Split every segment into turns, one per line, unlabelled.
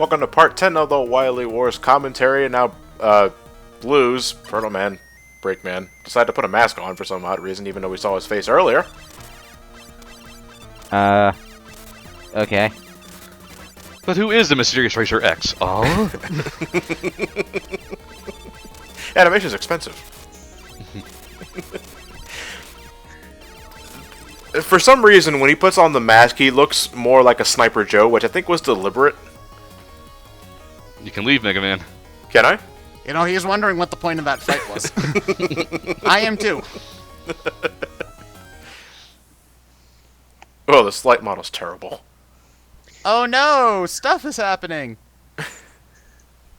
Welcome to part 10 of the Wily Wars commentary. And now, Blues, Turtle Man, Breakman, decided to put a mask on for some odd reason, even though we saw his face earlier.
Okay.
But who is the mysterious Racer X? Oh?
Animation's expensive. For some reason, when he puts on the mask, he looks more like a Sniper Joe, which I think was deliberate.
You can leave, Mega Man.
Can I?
You know, he was wondering what the point of that fight was. I am too.
Oh, the Slight model's terrible.
Oh no! Stuff is happening!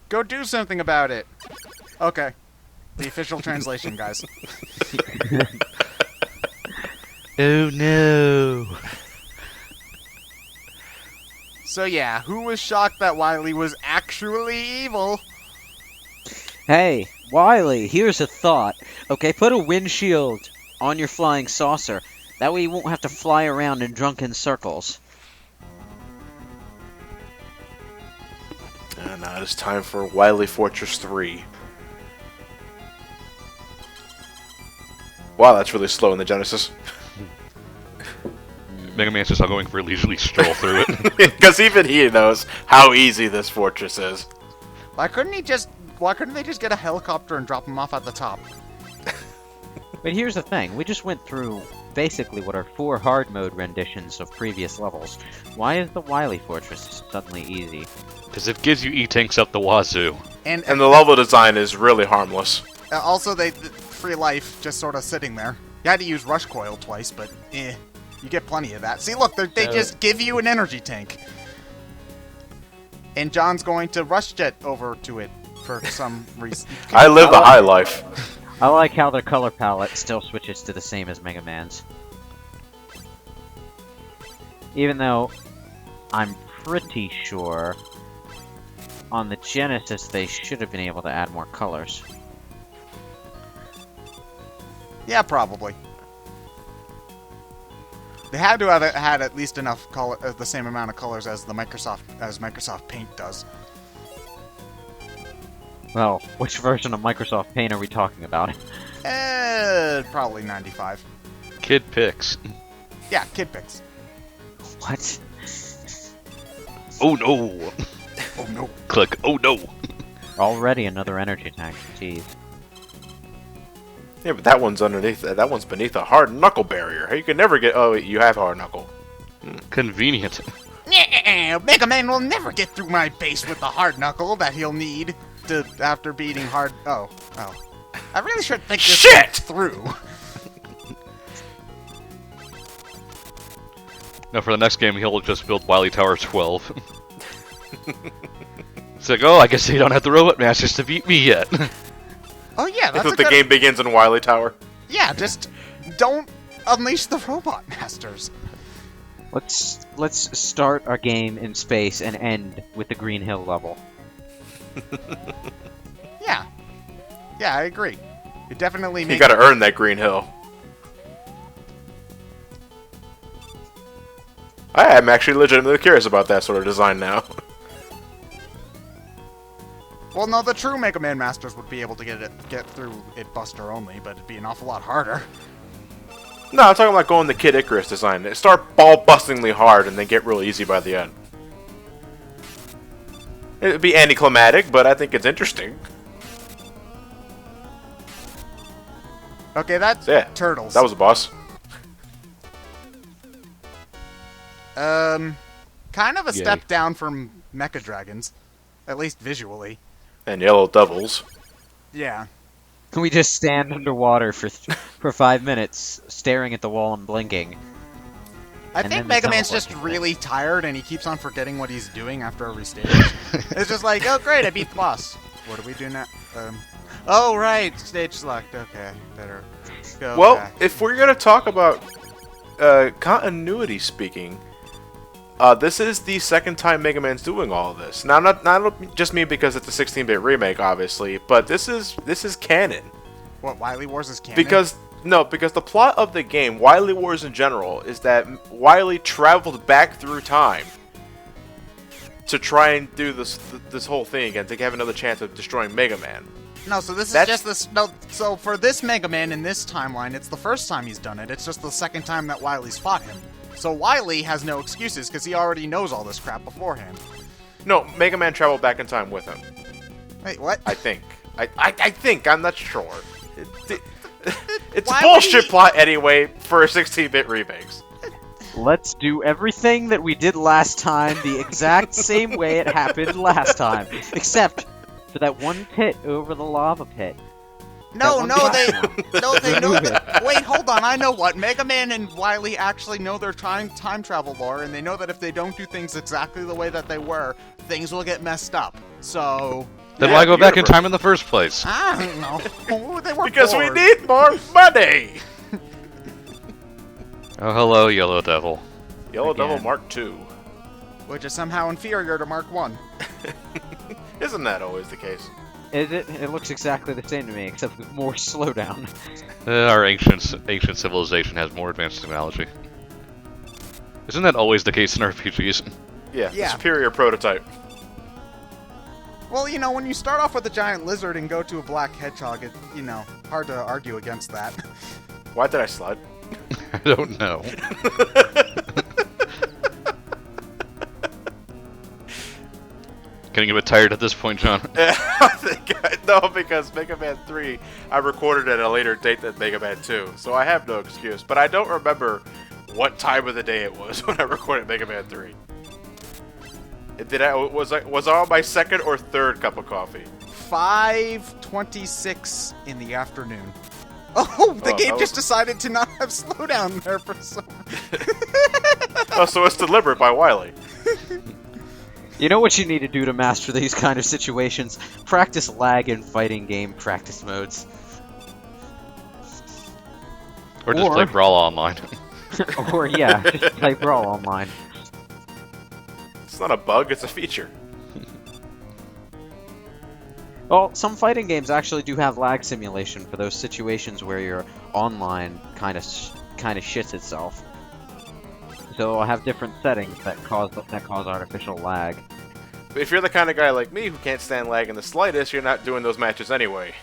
Go do something about it. Okay. The official translation, guys.
Oh no.
So yeah, who was shocked that Wiley was actually evil?
Hey, Wiley, here's a thought. Okay, put a windshield on your flying saucer. That way you won't have to fly around in drunken circles.
And now it's time for Wily Fortress 3. Wow, that's really slow in the Genesis.
Mega Man's just not going for a leisurely stroll through it.
Because even he knows how easy this fortress is.
Why couldn't they just get a helicopter and drop him off at the top?
But here's the thing, we just went through basically what are 4 hard mode renditions of previous levels. Why is the Wily Fortress suddenly easy?
Because it gives you E-tanks up the wazoo.
And
And the level design is really harmless.
also, the free life just sort of sitting there. You had to use rush coil twice, but you get plenty of that. See, look, they just give you an energy tank. And John's going to rush jet over to it for some reason.
I live the high life.
I like how their color palette still switches to the same as Mega Man's. Even though I'm pretty sure on the Genesis they should have been able to add more colors.
Yeah, probably. They had to have had at least enough color, the same amount of colors as the Microsoft Paint does.
Well, which version of Microsoft Paint are we talking about?
Probably 95.
Kid picks.
Yeah, Kid Picks.
What?
Oh no.
Oh no.
Click. Oh no.
Already another energy tank. Jeez.
Yeah, but that one's underneath. That one's beneath a hard knuckle barrier. You can never get. Oh, wait, you have hard knuckle.
Convenient.
Mega Man will never get through my base with the hard knuckle that he'll need to after beating hard. Oh. I really should think this
Shit!
through.
No, for the next game, he'll just build Wily Tower 12. It's like, oh, I guess they don't have the Robot Masters to beat me yet.
Oh yeah, that's
The game begins in Wily Tower.
Yeah, just don't unleash the Robot Masters.
Let's start our game in space and end with the Green Hill level.
Yeah, I agree. It definitely makes.
You gotta earn that Green Hill. I am actually legitimately curious about that sort of design now.
Well, no, the true Mega Man Masters would be able to get through it Buster only, but it'd be an awful lot harder.
No, I'm talking about going the Kid Icarus design. They start ball-bustingly hard and then get real easy by the end. It'd be anticlimactic, but I think it's interesting.
Okay, that's
Yeah,
Turtles.
that was a boss.
Kind of a
Yay.
step down from Mecha Dragons, at least visually.
And Yellow Devils.
Yeah.
Can we just stand underwater for 5 minutes, staring at the wall and blinking?
I
And
think
then
Mega
the
Man's
sound
just
effect.
really tired and he keeps on forgetting what he's doing after every stage. It's just like, oh great, I beat the boss. What do we do now? Oh right, stage select. Okay, better go
Well,
back.
if we're gonna talk about continuity speaking, this is the second time Mega Man's doing all of this. Now, not just me because it's a 16-bit remake, obviously, but this is canon.
What, Wily Wars is canon?
Because the plot of the game, Wily Wars in general, is that Wily traveled back through time to try and do this whole thing again, to have another chance of destroying Mega Man.
No, so this is
That's-
just this. No, so for this Mega Man in this timeline, it's the first time he's done it. It's just the second time that Wily's fought him. So Wily has no excuses because he already knows all this crap beforehand.
No, Mega Man traveled back in time with him.
Wait, what?
I think. I think. I'm not sure. It's
Why
a bullshit
would he-
plot anyway for 16-bit remakes.
Let's do everything that we did last time the exact same way it happened last time, except for that one pit over the lava pit.
No, they know.
Remove it.
Wait, hold on. I know what. Mega Man and Wily actually know their time travel lore, and they know that if they don't do things exactly the way that they were, things will get messed up. So
Then
Yeah,
why go back in
universe.
time in the first place?
I don't know. They were
Because
bored.
we need more money!
Oh, hello, Yellow Devil.
Yellow
Again.
Devil Mark II.
which is somehow inferior to Mark 1.
Isn't that always the case?
It looks exactly the same to me, except with more slowdown.
Our ancient civilization has more advanced technology. Isn't that always the case in RPGs?
Yeah, the
Yeah.
superior prototype.
Well, you know, when you start off with a giant lizard and go to a black hedgehog, it, you know, hard to argue against that.
Why did I slide?
I don't know. Getting a bit tired at this point, John.
No, because Mega Man 3, I recorded at a later date than Mega Man 2, so I have no excuse. But I don't remember what time of the day it was when I recorded Mega Man 3. Was I on my second or third cup of coffee?
5:26 in the afternoon. Oh, the
Oh,
game
that
just
was-
decided to not have slowdown there for some.
Oh, so it's deliberate by Wiley.
You know what you need to do to master these kind of situations? Practice lag in fighting game practice modes.
Or just play Brawl Online.
Or yeah, just play Brawl Online.
It's not a bug, it's a feature.
Well, some fighting games actually do have lag simulation for those situations where your online kind of shits itself. So I'll have different settings that cause artificial lag.
But if you're the kind of guy like me who can't stand lag in the slightest, you're not doing those matches anyway.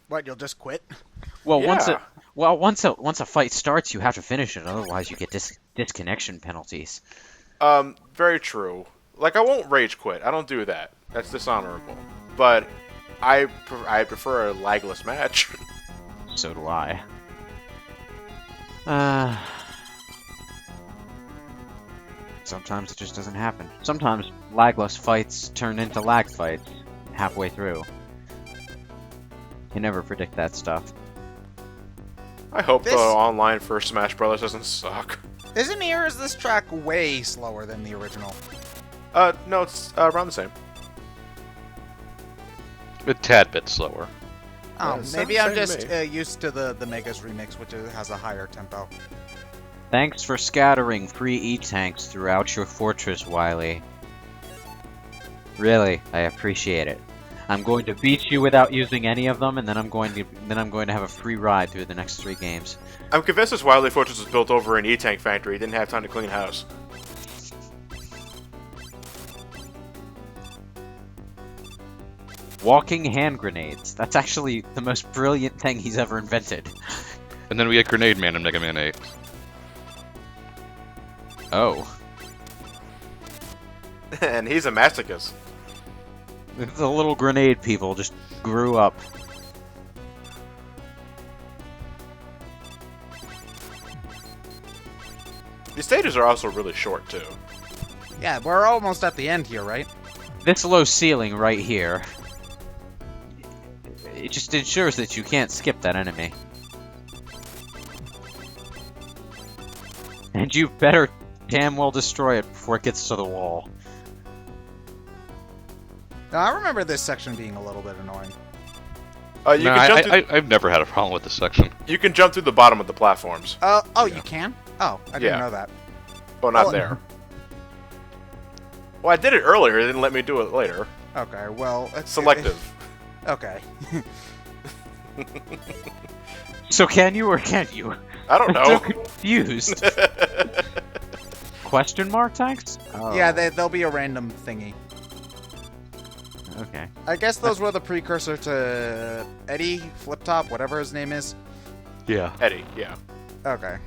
What, you'll just quit?
Well,
Yeah.
once a fight starts, you have to finish it. Otherwise, you get disconnection penalties.
Very true. Like, I won't rage quit. I don't do that. That's dishonorable. But I prefer a lagless match.
So do I. Sometimes it just doesn't happen. Sometimes lagless fights turn into lag fights halfway through. You never predict that stuff.
I hope
This-
the online for Smash Brothers doesn't suck.
Isn't here is this track way slower than the original?
No, it's around the same.
A tad bit slower.
Oh,
it
maybe
sounds
I'm
the same
just
to
used to the Megas remix, which has a higher tempo.
Thanks for scattering free E-tanks throughout your fortress, Wiley. Really, I appreciate it. I'm going to beat you without using any of them, and then I'm going to have a free ride through the next 3 games.
I'm convinced this Wily Fortress was built over an E-Tank factory. It didn't have time to clean house.
Walking hand grenades. That's actually the most brilliant thing he's ever invented.
And then we get Grenade Man in Mega Man 8.
Oh.
And he's a masochist.
The little grenade people just grew up.
These stages are also really short, too.
Yeah, we're almost at the end here, right?
This low ceiling right here, it just ensures that you can't skip that enemy. And you better damn well destroy it before it gets to the wall.
Now, I remember this section being a little bit annoying.
You can jump through,
I've never had a problem with this section.
you can jump through the bottom of the platforms.
Oh,
Yeah.
you can? Oh, I didn't
Yeah.
know that.
Oh, not
Oh.
there. Well, I did it earlier. It didn't let me do it later.
Okay, well...
Selective.
Okay.
So can you or can't you?
I don't
I'm so
know.
confused. question mark tanks? Oh.
Yeah, they'll be a random thingy.
Okay.
I guess those were the precursor to Eddie, Flip Top, whatever his name is.
Yeah.
Eddie, yeah.
Okay.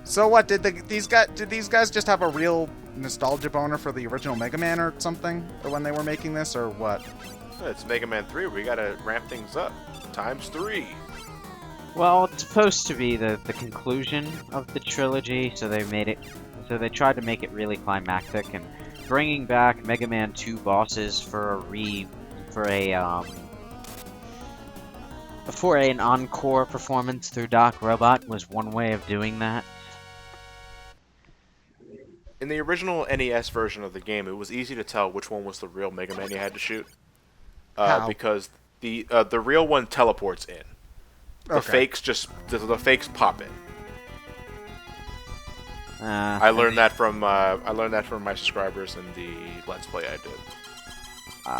So what did these guys just have a real nostalgia boner for the original Mega Man or something when they were making this, or what?
It's Mega Man 3. We gotta ramp things up. ×3.
Well, it's supposed to be the conclusion of the trilogy, so they made it. So they tried to make it really climactic, and bringing back Mega Man 2 bosses for an encore performance through Doc Robot was one way of doing that.
In the original NES version of the game, it was easy to tell which one was the real Mega Man you had to shoot.
How?
Because the real one teleports in. The
Okay.
the fakes pop in. I learned that from my subscribers in the Let's Play I did.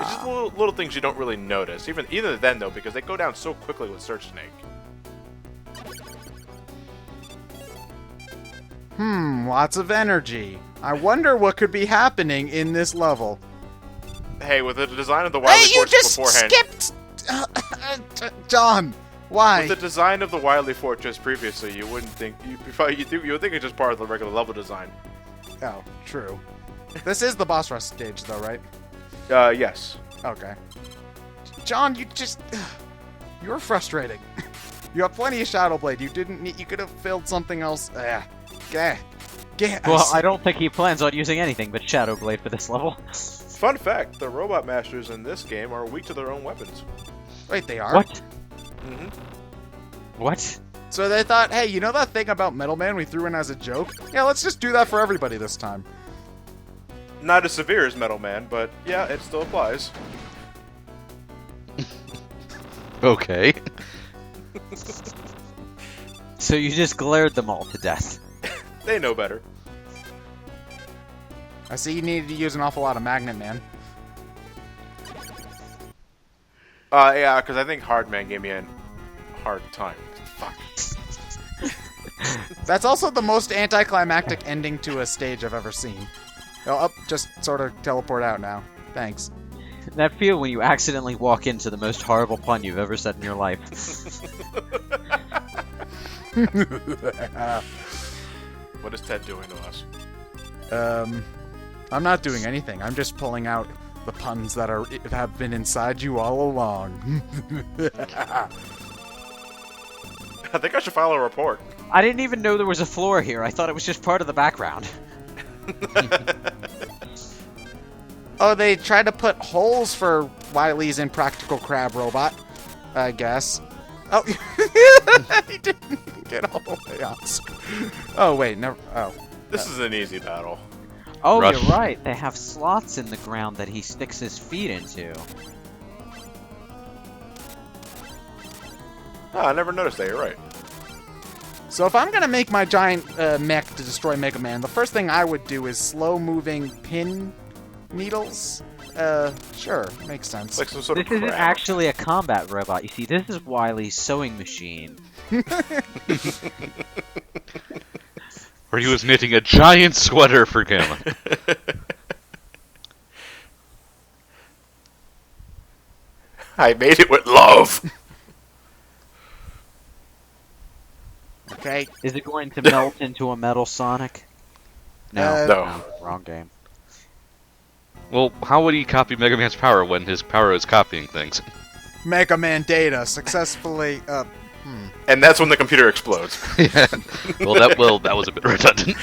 It's just little things you don't really notice, either then though, because they go down so quickly with Search Snake.
Lots of energy. I wonder what could be happening in this level.
Hey, with the design of the Wily Fortress beforehand,
skipped! John, why?
with the design of the Wily Fortress previously, you wouldn't think you would think it's just part of the regular level design.
Oh, true. This is the boss rush stage, though, right?
Yes.
Okay. John, you were frustrating. You have plenty of Shadow Blade. You didn't need. You could have filled something else.
Well, I don't think he plans on using anything but Shadow Blade for this level.
Fun fact: the robot masters in this game are weak to their own weapons.
Wait, they are?
What?
Mm-hmm.
What?
So they thought, hey, you know that thing about Metal Man we threw in as a joke? Yeah, let's just do that for everybody this time.
Not as severe as Metal Man, but yeah, it still applies.
Okay.
So you just glared them all to death.
They know better.
I see you needed to use an awful lot of Magnet Man.
Yeah, because I think Hardman gave me a hard time. Fuck.
That's also the most anticlimactic ending to a stage I've ever seen. Oh, just sort of teleport out now. Thanks.
That feel when you accidentally walk into the most horrible pun you've ever said in your life.
What is Ted doing to us?
I'm not doing anything. I'm just pulling out the puns that have been inside you all along.
I think I should file a report.
I didn't even know there was a floor here. I thought it was just part of the background.
Oh, they tried to put holes for Wily's Impractical Crab Robot, I guess. Oh, he didn't get all the way out. Oh, wait, never. Oh.
This is an easy battle.
Oh,
Rush.
you're right. They have slots in the ground that he sticks his feet into.
Oh, I never noticed that. You're right.
So if I'm gonna make my giant mech to destroy Mega Man, the first thing I would do is slow-moving pin needles. Sure, makes sense.
Like some sort
This
of
isn't
crab.
actually a combat robot. You see, this is Wily's sewing machine.
Where he was knitting a giant sweater for him.
I made it with love.
Okay.
Is it going to melt into a metal Sonic? No.
No.
Wrong game.
Well, how would he copy Mega Man's power when his power is copying things?
Mega Man data successfully.
And that's when the computer explodes.
Yeah. Well, that was a bit redundant.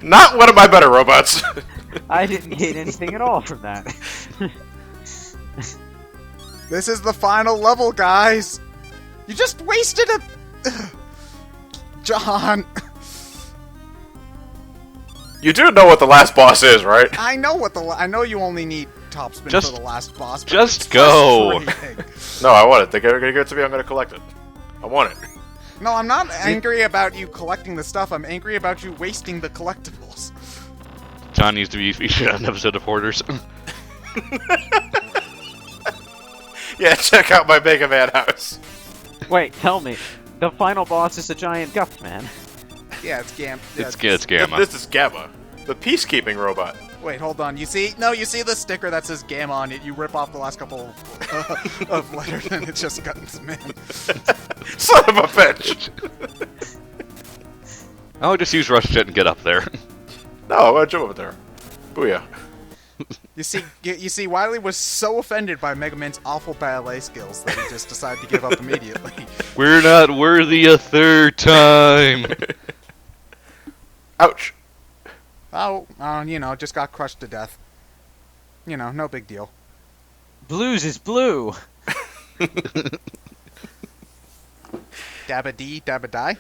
Not one of my better robots.
I didn't get anything at all from that.
This is the final level, guys. You just wasted a. John.
You do know what the last boss is, right?
I know what I know you only need topspin
Just-
for the last boss. But
just
it's
go.
frustrating.
No, I want it. They're gonna give it to me. I'm gonna collect it. I want it.
No, I'm not angry about you collecting the stuff. I'm angry about you wasting the collectibles.
John needs to be featured on an episode of Hoarders.
Yeah, check out my Mega Man house.
Wait, tell me. The final boss is a giant guff man.
Yeah, it's Gam. Yeah,
It's Gamma.
This is Gamma, the peacekeeping robot.
Wait, hold on. You see? No, you see the sticker that says Gamma on it. You rip off the last couple of letters, and it's just Guns Man.
Son of a bitch!
I'll just use Rush Jet and get up there.
No, I'm gonna jump over there. Booyah.
You see, Wiley was so offended by Mega Man's awful ballet skills that he just decided to give up immediately.
We're not worthy a third time.
Ouch.
Oh, you know, just got crushed to death. You know, no big deal.
Blues is blue.
Dabba dee, dabba die.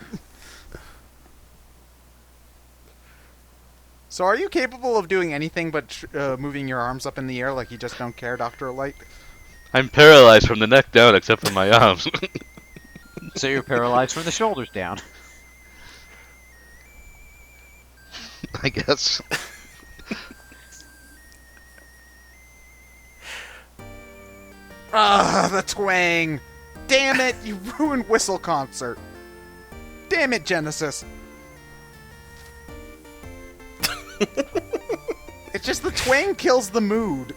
So are you capable of doing anything but moving your arms up in the air like you just don't care, Dr. Light?
I'm paralyzed from the neck down except for my arms.
So you're paralyzed from the shoulders down.
I guess.
Ah, the twang! Damn it, you ruined Whistle Concert! Damn it, Genesis! It's just the twang kills the mood.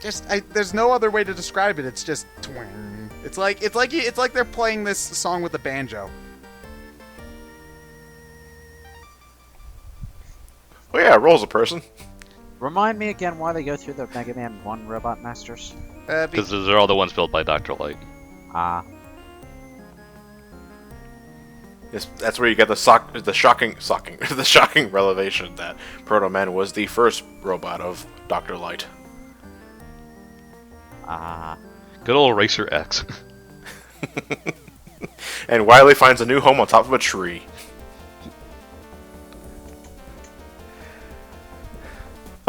There's no other way to describe it. It's just twang. It's like they're playing this song with a banjo.
Oh yeah, rolls a person.
Remind me again why they go through the Mega Man 1 Robot Masters.
Because they're all the ones built by Dr. Light.
Ah.
Yes, that's where you get the shocking revelation that Proto Man was the first robot of Dr. Light.
Ah.
Good old Racer X.
And Wiley finds a new home on top of a tree.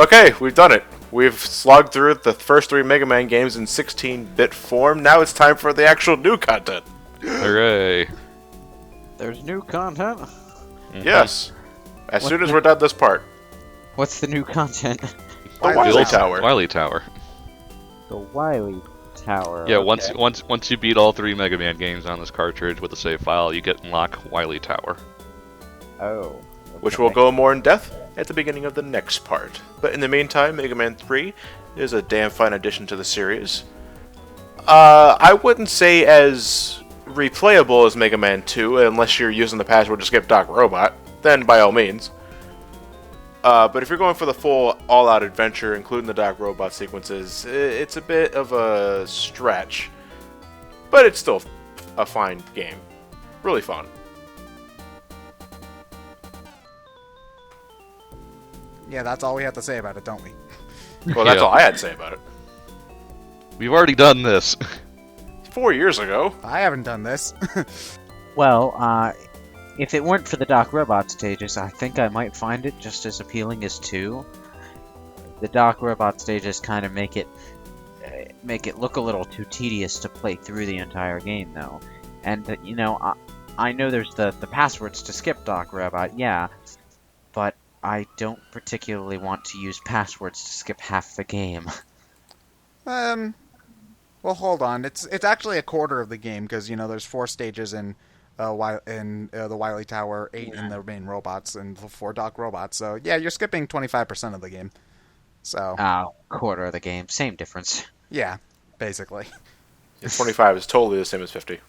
Okay, we've done it. We've slogged through the first 3 Mega Man games in 16-bit form. Now it's time for the actual new content.
Hooray.
There's new content?
Yes. As soon as we're done this part.
What's the new content?
The Wily Tower.
Wily Tower.
The Wily Tower.
Yeah,
okay.
once you beat all 3 Mega Man games on this cartridge with a save file, you get unlock Wily Tower.
Oh.
Which will go more in depth at the beginning of the next part. But in the meantime, Mega Man 3 is a damn fine addition to the series. I wouldn't say as replayable as Mega Man 2, unless you're using the password to skip Doc Robot, then by all means. But if you're going for the full all-out adventure, including the Doc Robot sequences, it's a bit of a stretch. But it's still a fine game. Really fun.
Yeah, that's all we have to say about it, don't we?
Well, that's
Yeah.
all I had to say about it.
We've already done this.
4 years ago.
I haven't done this.
Well, if it weren't for the Doc Robot stages, I think I might find it just as appealing as 2. The Doc Robot stages kind of make it look a little too tedious to play through the entire game, though. And, you know, I know there's the passwords to skip Doc Robot, yeah, but I don't particularly want to use passwords to skip half the game.
Well, hold on. It's actually a quarter of the game because, you know, there's 4 stages in the Wily Tower, 8 in the main robots, and 4 Doc Robots. So yeah, you're skipping 25% of the game. So
Quarter of the game, same difference.
yeah, basically.
25 is totally the same as 50.